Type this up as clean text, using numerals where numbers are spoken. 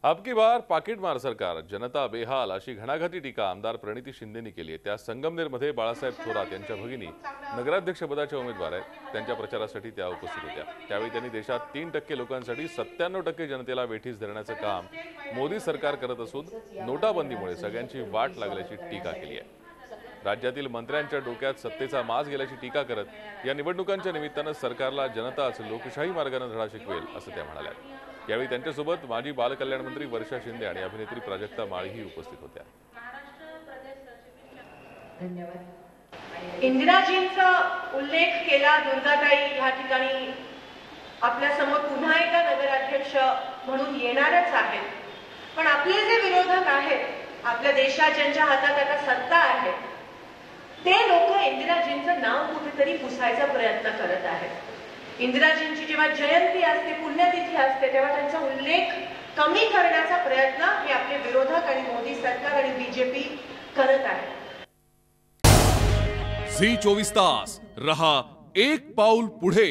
अब की बार पाकिटमार सरकार, जनता बेहाल अशी घणाघाती टीका आमदार प्रणिती शिंदेंनी केली आहे। त्या संगमनेरमध्ये बाळासाहेब थोरात यांच्या भगिनी नगराध्यक्षपदाच्या उमेदवार आहेत। त्यांच्या प्रचारासाठी त्या उपस्थित होत्या। त्यावेळी त्यांनी देशात 3% लोकांसाठी 97% जनतेला वेठीस धरण्याचं काम मोदी सरकार करत असून नोटाबंदीमुळे सगळ्यांची वाट लागल्याची टीका केली आहे। राज्यातील मंत्र्यांच्या डोक्यात सत्तेचा माज गेल्याची टीका करत या निवडणुकांच्या निमित्तानं सरकारला जनताच लोकशाही मार्गाने धडा शिकवेल असं त्या म्हणाल्या। यावेळी त्यांच्यासोबत माजी बालकल्याण मंत्री वर्षा शिंदे आणि अभिनेत्री प्राजक्ता माळीही उपस्थित होत्या। इंदिराजींचा उल्लेख केला दुर्गाताई ह्या ठिकाणी आपल्या समोर पुन्हा एकदा नगराध्यक्ष म्हणून येणारच आहेत। पण आपले जे विरोधक आहेत, आपल्या देशात ज्यांच्या हातात आता सत्ता आहे, ते लोक इंदिराजींचं नाव कुठेतरी पुसायचा प्रयत्न करत आहेत। इंदिराजींची जेव्हा जयंती असते, पुण्यतिथी असते, तेव्हा त्यांचा उल्लेख कमी करण्याचा प्रयत्न हे आपले विरोधक आणि मोदी सरकार आणि बीजेपी करत आहे। झी 24 तास रहा एक पाऊल पुढे।